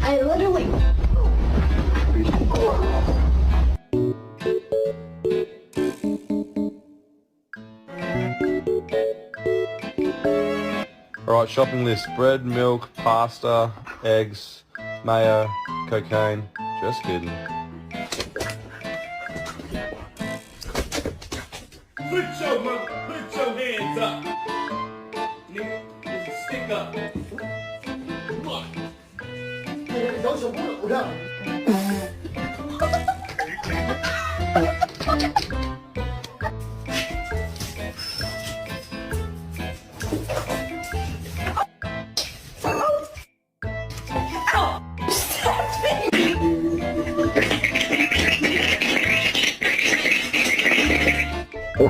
I literally. Alright, shopping list. Bread, milk, pasta, eggs, mayo, cocaine. Just kidding. Put your hands up. Nigga, it's a stick up. Come on.